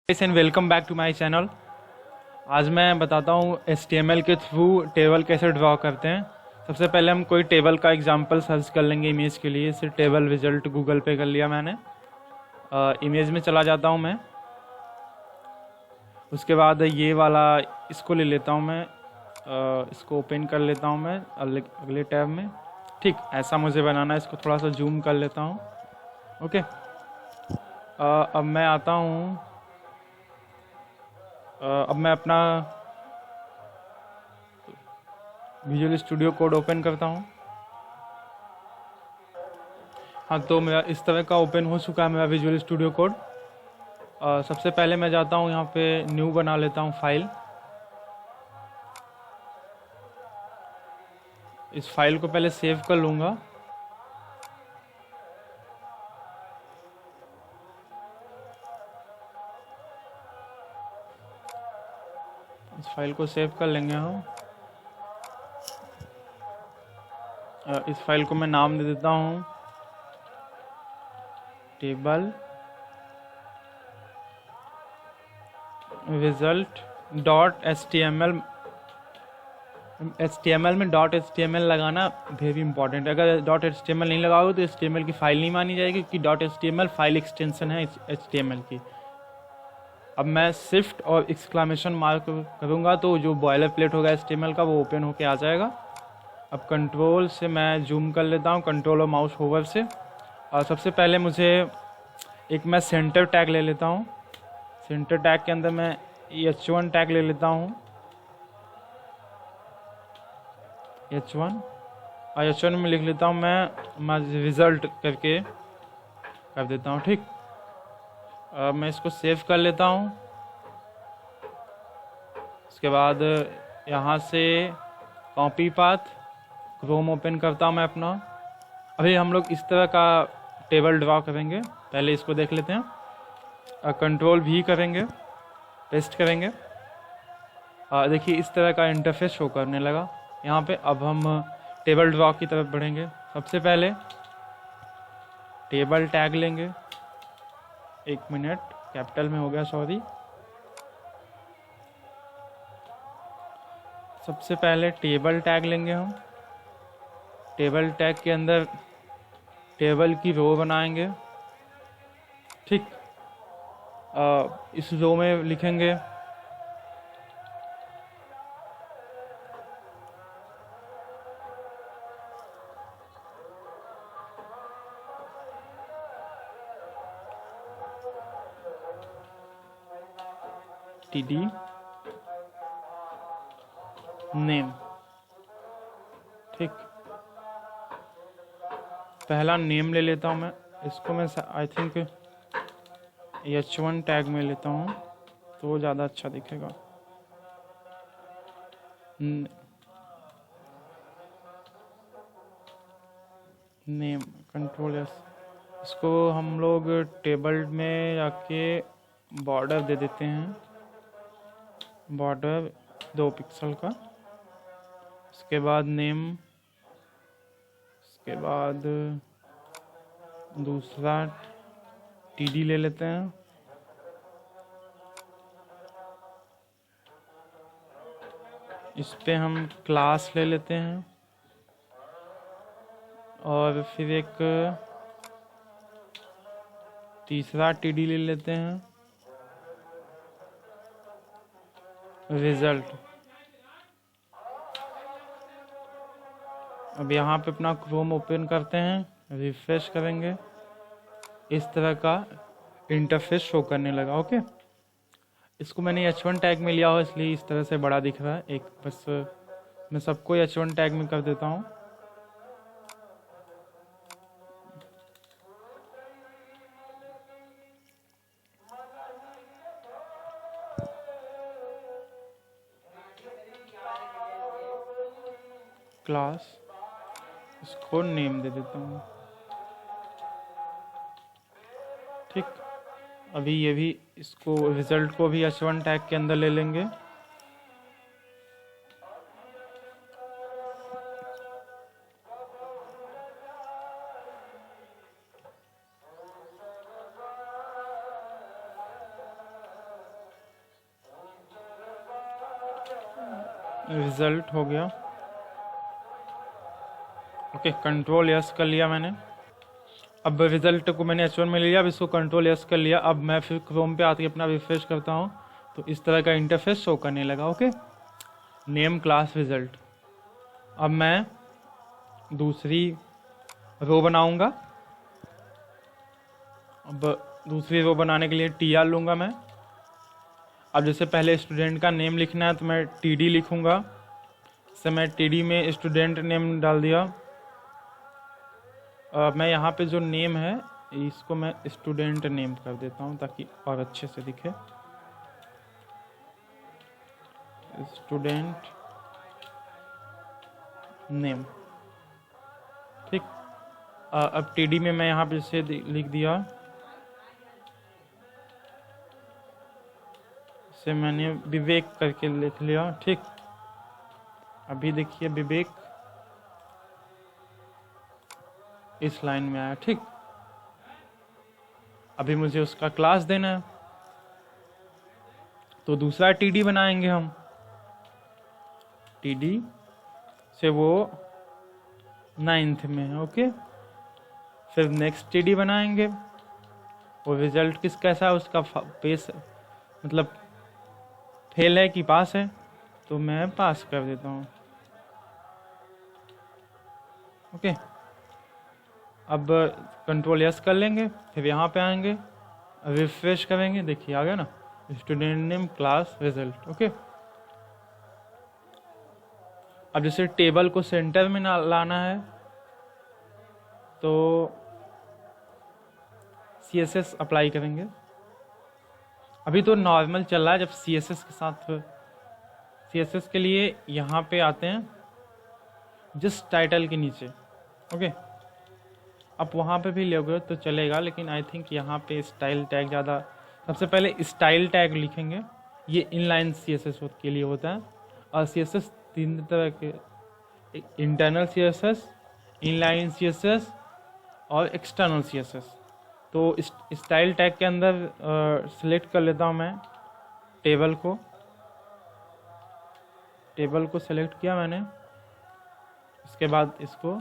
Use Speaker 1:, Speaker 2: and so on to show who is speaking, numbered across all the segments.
Speaker 1: And welcome back to my channel. आज मैं बताता हूँ HTML के थ्रू टेबल कैसे ड्रॉ करते हैं। सबसे पहले हम कोई टेबल का एग्जांपल सर्च कर लेंगे इमेज के लिए। इसे टेबल रिजल्ट गूगल पे कर लिया मैंने। इमेज में चला जाता हूँ मैं। उसके बाद ये वाला इसको ले लेता हूँ मैं। इसको ओपन कर लेता हूँ मैं अगले टैब में। ठीक ऐसा मुझे बनाना है। इसको थोड़ा सा जूम कर लेता हूँ। ओके। अब मैं आता हूँ। अब मैं अपना विजुअल स्टूडियो कोड ओपन करता हूँ। हाँ, तो मेरा इस तरह का ओपन हो चुका है मेरा विजुअल स्टूडियो कोड। सबसे पहले मैं जाता हूँ यहाँ पे न्यू बना लेता हूँ फाइल। इस फाइल को पहले सेव कर लूँगा। इस फाइल को सेव कर लेंगे हम। इस फाइल को मैं नाम दे देता हूँ table result dot HTML। HTML में डॉट HTML लगाना वेरी इंपॉर्टेंट है। अगर डॉट HTML नहीं लगाओगे तो HTML की फाइल नहीं मानी जाएगी, क्योंकि डॉट HTML फाइल एक्सटेंशन है HTML की। अब मैं शिफ्ट और एक्सक्लामेशन मार्क करूँगा तो जो बॉयलर प्लेट होगा HTML का वो ओपन होके आ जाएगा। अब कंट्रोल से मैं जूम कर लेता हूँ, कंट्रोल और माउस होवर से। और सबसे पहले मुझे एक मैं सेंटर टैग ले लेता हूँ। सेंटर टैग के अंदर मैं H1 टैग ले लेता हूँ। H1 और H1 में लिख लेता हूँ मैं रिजल्ट करके कर देता हूँ। ठीक। अब मैं इसको सेव कर लेता हूँ। उसके बाद यहाँ से कॉपी पाथ क्रोम ओपन करता हूँ मैं अपना। अभी हम लोग इस तरह का टेबल ड्रॉ करेंगे। पहले इसको देख लेते हैं। कंट्रोल भी करेंगे, पेस्ट करेंगे। देखिए इस तरह का इंटरफेस शो करने लगा यहाँ पे। अब हम टेबल ड्रॉ की तरफ बढ़ेंगे। सबसे पहले टेबल टैग लेंगे। एक मिनट, कैपिटल में हो गया, सॉरी। सबसे पहले टेबल टैग लेंगे हम। टेबल टैग के अंदर टेबल की रो बनाएंगे। ठीक। इस रो में लिखेंगे TD नेम। ठीक। पहला नेम ले लेता हूँ मैं। इसको मैं आई थिंक H1 टैग में लेता हूँ तो ज़्यादा अच्छा दिखेगा। Name control S। इसको हम लोग टेबल में जाके बॉर्डर दे देते हैं। बॉर्डर 2 पिक्सल का। उसके बाद नेम। उसके बाद दूसरा TD ले लेते हैं। इस पे हम क्लास ले लेते हैं। और फिर एक तीसरा TD ले लेते हैं, रिजल्ट। अब यहाँ पे अपना क्रोम ओपन करते हैं, रिफ्रेश करेंगे। इस तरह का इंटरफेस शो करने लगा। ओके। इसको मैंने H1 टैग में लिया हो इसलिए इस तरह से बड़ा दिख रहा है। एक बस मैं सबको H1 टैग में कर देता हूँ। क्लास, इसको नेम दे देता हूँ। ठीक। अभी ये भी इसको रिजल्ट को भी H1 टैग के अंदर ले लेंगे। रिजल्ट हो गया। ओके, कंट्रोल यस कर लिया मैंने। अब रिजल्ट को मैंने H1 में लिया, अब इसको कंट्रोल यस कर लिया। अब मैं फिर क्रोम पे आके अपना रिफ्रेश करता हूँ तो इस तरह का इंटरफेस शो करने लगा। Okay, name class result. अब मैं दूसरी रो बनाऊंगा। अब दूसरी रो बनाने के लिए TR लूँगा मैं। अब जैसे पहले स्टूडेंट का नेम लिखना है तो मैं TD लिखूँगा। इससे मैं TD में स्टूडेंट नेम डाल दिया। मैं यहाँ पे जो नेम है इसको मैं स्टूडेंट नेम कर देता हूँ ताकि और अच्छे से दिखे। स्टूडेंट नेम, ठीक। अब TD में मैं यहाँ पे से लिख दिया, इसे मैंने विवेक करके लिख लिया, ठीक। अभी देखिए विवेक इस लाइन में आया, ठीक। अभी मुझे उसका क्लास देना है तो दूसरा TD बनाएंगे हम। TD से वो 9th में है। ओके, फिर नेक्स्ट TD बनाएंगे। और रिजल्ट कैसा है उसका, पेस मतलब फेल है कि पास है, तो मैं पास कर देता हूँ। ओके, अब कंट्रोल यस कर लेंगे, फिर यहाँ पे आएंगे, रिफ्रेश करेंगे, देखिए आ गया ना, student name class result. Okay, अब जैसे टेबल को सेंटर में ना लाना है तो CSS अप्लाई करेंगे। अभी तो नॉर्मल चल रहा है, जब CSS के साथ CSS के लिए यहाँ पे आते हैं जस्ट टाइटल के नीचे। ओके, आप वहाँ पे भी लोगे तो चलेगा, लेकिन आई थिंक यहाँ पे स्टाइल टैग ज़्यादा, सबसे पहले स्टाइल टैग लिखेंगे। ये इनलाइन CSS के लिए होता है। और CSS 3 तरह के, इंटरनल CSS, इनलाइन CSS और एक्सटर्नल CSS। तो स्टाइल टैग के अंदर सिलेक्ट कर लेता हूँ मैं टेबल को सिलेक्ट किया मैंने। इसके बाद इसको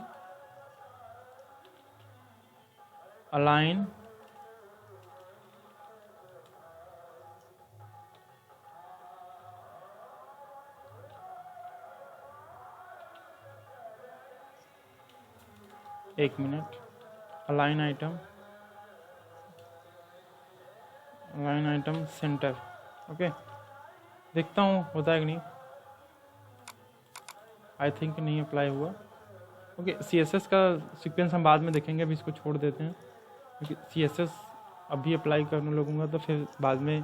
Speaker 1: अलाइन एक minute, align item centre. Okay, देखता हूँ होता है कि नहीं। आई थिंक नहीं अप्लाई हुआ। ओके, CSS का सीक्वेंस हम बाद में देखेंगे, अभी इसको छोड़ देते हैं क्योंकि CSS अभी अप्लाई करने लगूंगा तो फिर बाद में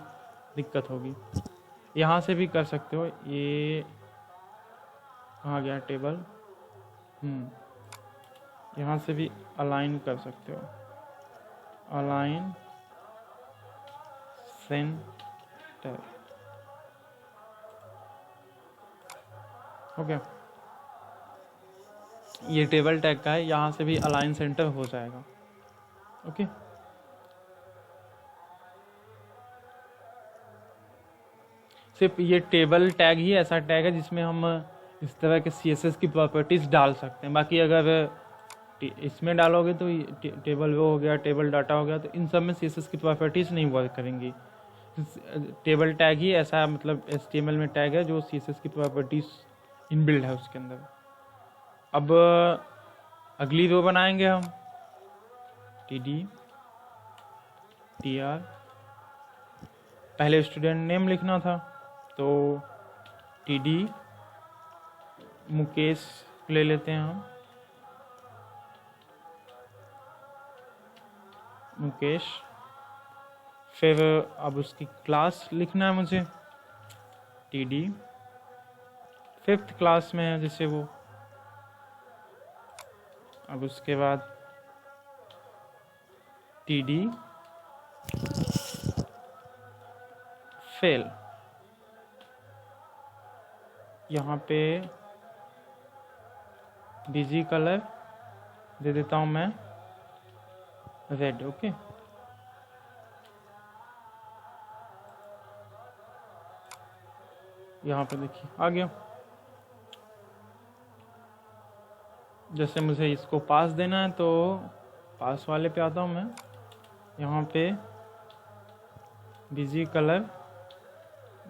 Speaker 1: दिक्कत होगी। यहाँ से भी कर सकते हो। ये कहाँ गया टेबल, यहाँ से भी अलाइन कर सकते हो, अलाइन सेंटर। ओके, ये टेबल टैग का है, यहाँ से भी अलाइन सेंटर हो जाएगा। ओके, सिर्फ ये टेबल टैग ही ऐसा टैग है जिसमें हम इस तरह के CSS की प्रॉपर्टीज डाल सकते हैं। बाकी अगर इसमें डालोगे तो टेबल वो हो गया, टेबल डाटा हो गया, तो इन सब में CSS की प्रॉपर्टीज नहीं वर्क करेंगी। टेबल टैग ही ऐसा मतलब HTML में टैग है जो CSS की प्रॉपर्टीज इनबिल्ड है उसके अंदर। अब अगली रो बनाएंगे हम, TD TR। पहले स्टूडेंट नेम लिखना था तो TD मुकेश ले लेते हैं हम, मुकेश। फिर अब उसकी क्लास लिखना है मुझे, TD 5th क्लास में है जैसे वो। अब उसके बाद TD फेल। यहाँ पे BG कलर दे देता हूँ मैं रेड। ओके, यहाँ पे देखिए आ गया। जैसे मुझे इसको पास देना है तो पास वाले पे आता हूँ मैं, यहाँ पे बिजी कलर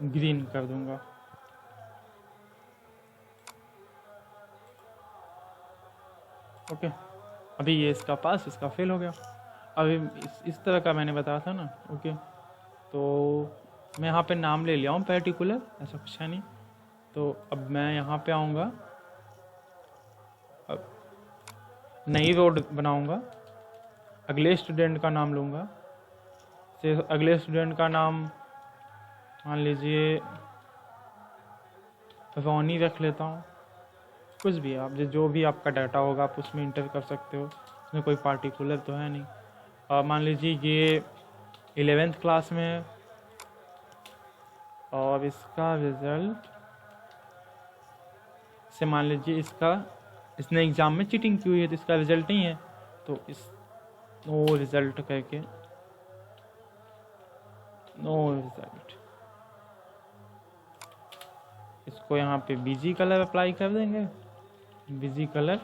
Speaker 1: ग्रीन कर दूंगा। ओके, अभी ये इसका पास, इसका फेल हो गया। अभी इस तरह का मैंने बताया था ना। ओके, तो मैं यहाँ पे नाम ले लिया हूँ पर्टिकुलर, ऐसा कुछ है नहीं। तो अब मैं यहाँ पे आऊँगा, अब नई रोड बनाऊँगा, अगले स्टूडेंट का नाम लूँगा। से अगले स्टूडेंट का नाम मान लीजिए रोनी रख लेता हूँ, कुछ भी आप जो भी आपका डाटा होगा आप उसमें इंटर कर सकते हो, उसमें कोई पार्टिकुलर तो है नहीं। और मान लीजिए ये 11th क्लास में है और इसका रिज़ल्ट से मान लीजिए इसने एग्ज़ाम में चीटिंग की हुई है तो इसका रिज़ल्ट नहीं है, तो इस नो रिज़ल्ट करके नो रिज़ल्ट, इसको यहाँ पे बीजी कलर अप्लाई कर देंगे, BG colour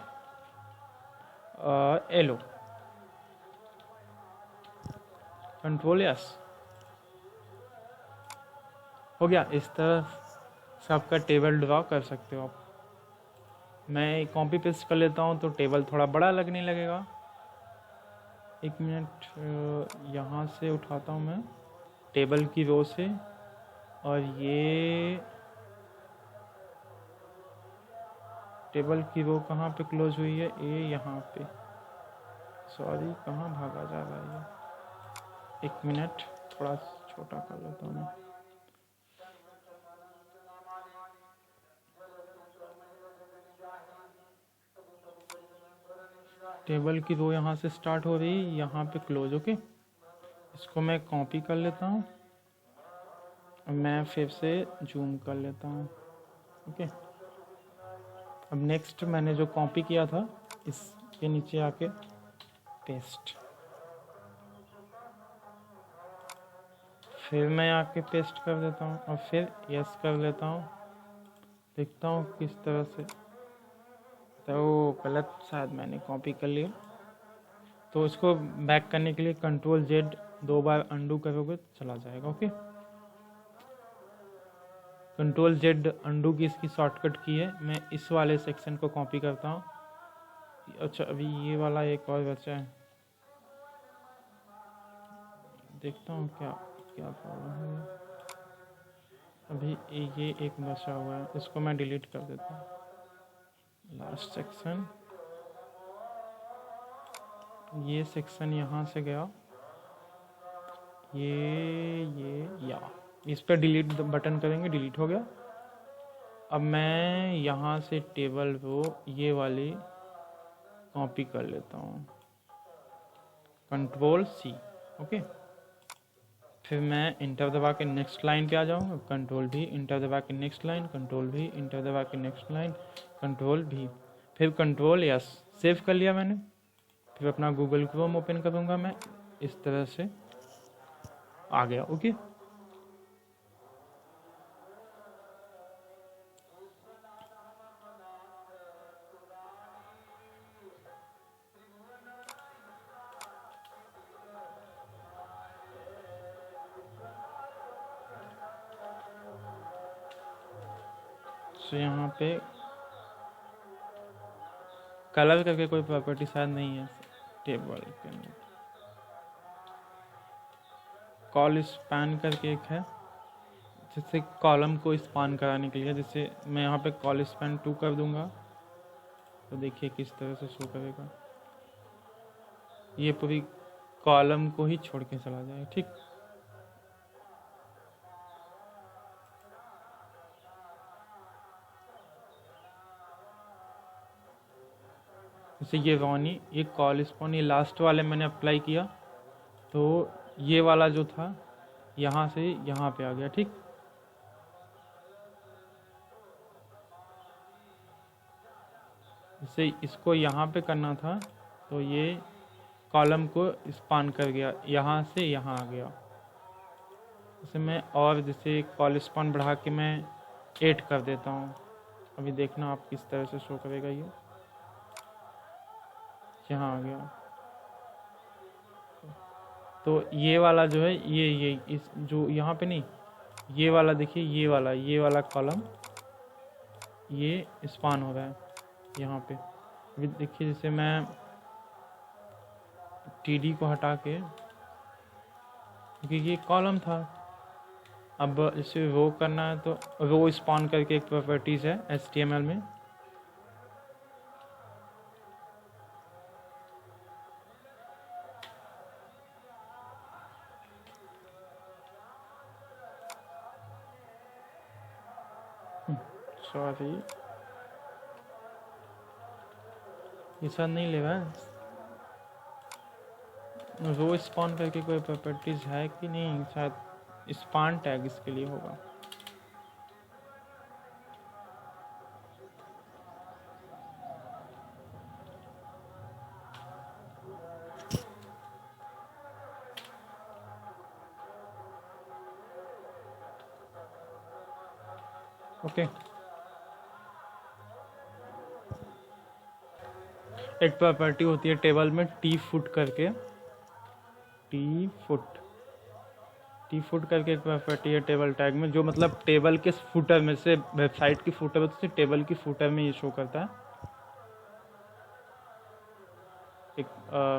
Speaker 1: yellow, control yes, हो गया। इस तरह से आपका टेबल ड्रॉ कर सकते हो आप। मैं कॉपी पेस्ट कर लेता हूँ तो टेबल थोड़ा बड़ा लगने लगेगा। एक मिनट, यहाँ से उठाता हूँ मैं टेबल की रो से, और ये टेबल की रो कहाँ पे क्लोज हुई है, ये यहाँ पे, सॉरी कहाँ भागा जा रहा है ये, एक मिनट थोड़ा छोटा कर लेता हूँ मैं। टेबल की रो यहाँ से स्टार्ट हो रही है, यहाँ पे क्लोज। ओके, इसको मैं कॉपी कर लेता हूँ, मैं फिर से जूम कर लेता हूँ। ओके, अब नेक्स्ट मैंने जो कॉपी किया था इसके नीचे आके पेस्ट, फिर मैं आके पेस्ट कर देता हूँ और फिर यस कर लेता हूँ। देखता हूँ किस तरह से, तो गलत शायद मैंने कॉपी कर लिया। तो इसको बैक करने के लिए कंट्रोल जेड 2 बार अंडू करोगे तो चला जाएगा। ओके, कंट्रोल जेड अंडू की इसकी शॉर्टकट की है। मैं इस वाले सेक्शन को कॉपी करता हूँ। अच्छा, अभी ये वाला एक और बचा है, देखता हूँ क्या क्या प्रॉब्लम है। अभी ये एक बचा हुआ है, इसको मैं डिलीट कर देता हूँ। लास्ट सेक्शन, ये सेक्शन यहाँ से गया, या इस पर डिलीट बटन करेंगे, डिलीट हो गया। अब मैं यहाँ से टेबल को ये वाली कॉपी कर लेता हूँ, कंट्रोल सी। ओके, फिर मैं इंटर दबा के नेक्स्ट लाइन पे आ जाऊँगा, कंट्रोल भी, इंटर दबा के नेक्स्ट लाइन, कंट्रोल भी, इंटर दबा के नेक्स्ट लाइन, कंट्रोल भी, फिर कंट्रोल यस। सेव कर लिया मैंने। फिर अपना गूगल क्रोम ओपन करूँगा मैं, इस तरह से आ गया। ओके, तो यहाँ पे कलर करके कोई प्रॉपर्टी शायद नहीं है टेबल के अंदर। कॉल स्पैन करके एक है, जिससे कॉलम को स्पान कराने के लिए, जैसे मैं यहाँ पे कॉल स्पैन 2 कर दूंगा तो देखिए किस तरह से शो करेगा, ये पूरी कॉलम को ही छोड़ के चला जाएगा। ठीक, जैसे ये रोनी, ये कॉल स्पॉन, ये लास्ट वाले मैंने अप्लाई किया तो ये वाला जो था यहाँ से यहाँ पे आ गया। ठीक, जैसे इसको यहाँ पे करना था तो ये कॉलम को स्पान कर गया, यहाँ से यहाँ आ गया। जैसे मैं और जैसे कॉल स्पान बढ़ा के मैं 8 कर देता हूँ, अभी देखना आप किस तरह से शो करेगा ये। यहाँ आ गया। तो ये वाला जो है ये इस जो यहाँ पे नहीं, ये वाला देखिए, ये वाला कॉलम ये स्पान हो रहा है यहाँ पे। देखिए जैसे मैं टीडी को हटा के, क्योंकि ये कॉलम था, अब इसे रो करना है तो रो स्पान करके एक प्रॉपर्टीज है HTML में। सॉरी ये सब नहीं ले रहा है। रो स्पॉन करके कोई प्रॉपर्टीज है कि नहीं, शायद स्पान टैग इसके लिए होगा। ओके एक प्रॉपर्टी होती है टेबल में टी फुट करके, टी फुट करके एक प्रॉपर्टी है टेबल टैग में, जो मतलब टेबल के फुटर में से, वेबसाइट की फुटर में से टेबल की फुटर में ये शो करता है।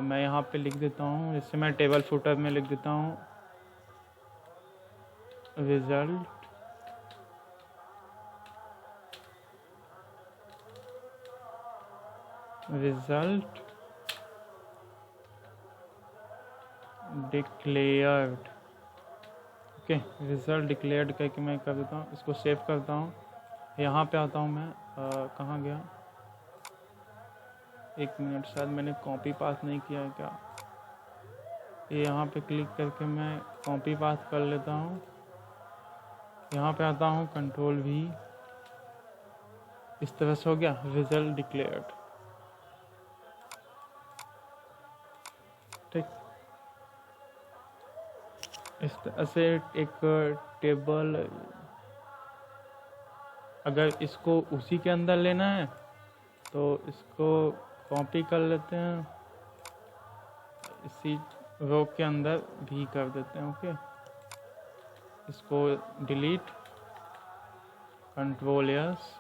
Speaker 1: मैं यहाँ पे लिख देता हूँ, जैसे मैं टेबल फुटर में लिख देता हूँ result declared. Okay result declared करके मैं कर देता हूँ, इसको सेव करता हूँ। यहाँ पे आता हूँ मैं, कहाँ गया, एक मिनट, शायद मैंने कॉपी पास नहीं किया है क्या। ये यहाँ पे क्लिक करके मैं कॉपी पास कर लेता हूँ। यहाँ पे आता हूँ कंट्रोल V, इस तरह से हो गया रिजल्ट डिक्लेयर्ड। ठीक, इस तरह से एक टेबल, अगर इसको उसी के अंदर लेना है तो इसको कॉपी कर लेते हैं, इसी रो के अंदर भी कर देते हैं। ओके इसको डिलीट, कंट्रोल S,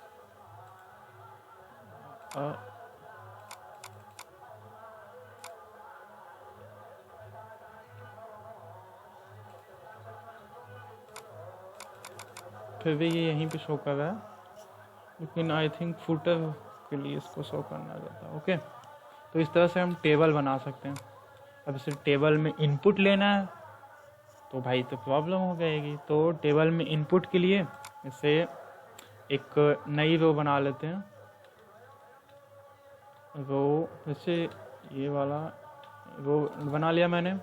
Speaker 1: फिर भी ये यहीं पे शो कर रहा है, लेकिन आई थिंक फुटर के लिए इसको शो करना रहता है। ओके तो इस तरह से हम टेबल बना सकते हैं। अब इसे टेबल में इनपुट लेना है तो भाई तो प्रॉब्लम हो जाएगी। तो टेबल में इनपुट के लिए इसे एक नई रो बना लेते हैं। रो जैसे ये वाला रो बना लिया मैंने,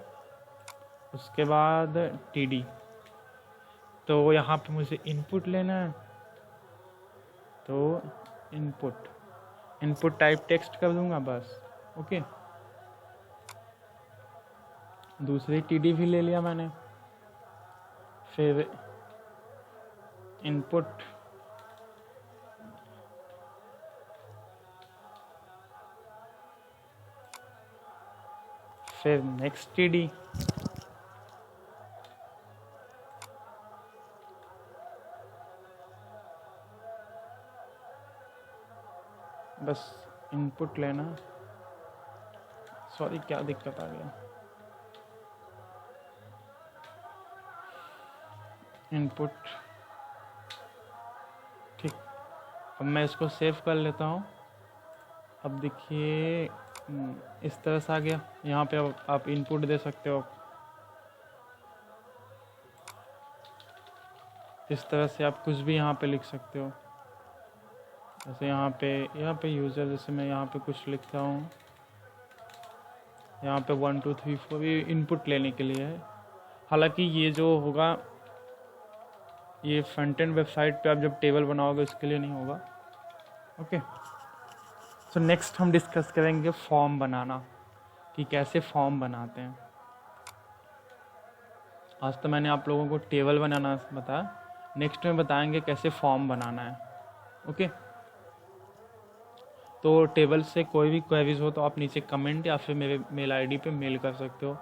Speaker 1: उसके बाद TD, तो यहाँ पे मुझे इनपुट लेना है, तो इनपुट टाइप टेक्स्ट कर दूंगा बस। ओके दूसरी TD भी ले लिया मैंने, फिर इनपुट फिर नेक्स्ट TD, बस इनपुट लेना। सॉरी क्या दिक्कत आ गया, इनपुट। ठीक अब मैं इसको सेव कर लेता हूँ। अब देखिए इस तरह से आ गया। यहाँ पे आप इनपुट दे सकते हो, इस तरह से आप कुछ भी यहाँ पे लिख सकते हो। जैसे यहाँ पे यूज़र, जैसे मैं यहाँ पे कुछ लिखता हूँ, यहाँ पे 1 2 3 4 ये इनपुट लेने के लिए है। हालांकि ये जो होगा ये फ्रंट एंड वेबसाइट पे आप जब टेबल बनाओगे उसके लिए नहीं होगा। ओके सो नेक्स्ट हम डिस्कस करेंगे फॉर्म बनाना, कि कैसे फॉर्म बनाते हैं। आज तो मैंने आप लोगों को टेबल बनाना बताया, नेक्स्ट में बताएंगे कैसे फॉर्म बनाना है। ओके तो टेबल से कोई भी क्वेरीज हो तो आप नीचे कमेंट या फिर मेरे मेल आईडी पे मेल कर सकते हो।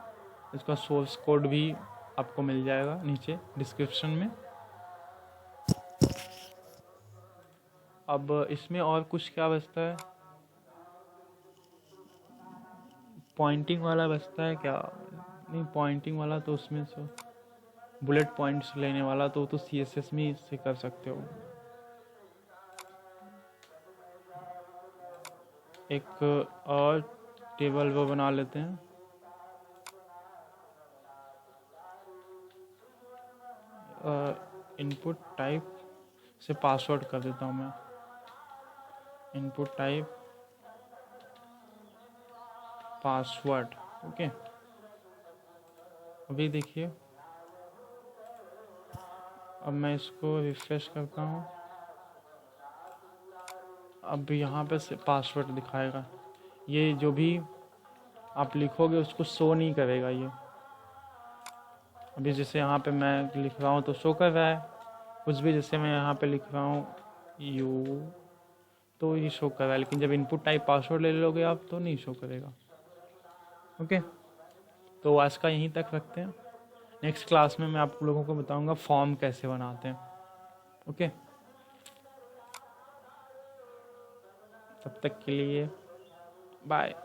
Speaker 1: इसका सोर्स कोड भी आपको मिल जाएगा नीचे डिस्क्रिप्शन में। अब इसमें और कुछ क्या बचता है, पॉइंटिंग वाला बचता है क्या? नहीं, पॉइंटिंग वाला तो उसमें से बुलेट पॉइंट्स लेने वाला तो CSS में इससे कर सकते हो। एक और टेबल वो बना लेते हैं, इनपुट टाइप से पासवर्ड कर देता हूँ मैं, इनपुट टाइप पासवर्ड। ओके, अभी देखिए, अब मैं इसको रिफ्रेश करता हूँ। अब यहाँ पे से पासवर्ड दिखाएगा, ये जो भी आप लिखोगे उसको शो नहीं करेगा ये। अभी जैसे यहाँ पे मैं लिख रहा हूँ तो शो कर रहा है, कुछ भी जैसे मैं यहाँ पे लिख रहा हूँ यू तो ये शो कर रहा है, लेकिन जब इनपुट टाइप पासवर्ड ले लोगे आप तो नहीं शो करेगा। ओके, तो आज का यहीं तक रखते हैं। नेक्स्ट क्लास में मैं आप लोगों को बताऊंगा फॉर्म कैसे बनाते हैं। ओके, तब तक के लिए बाय।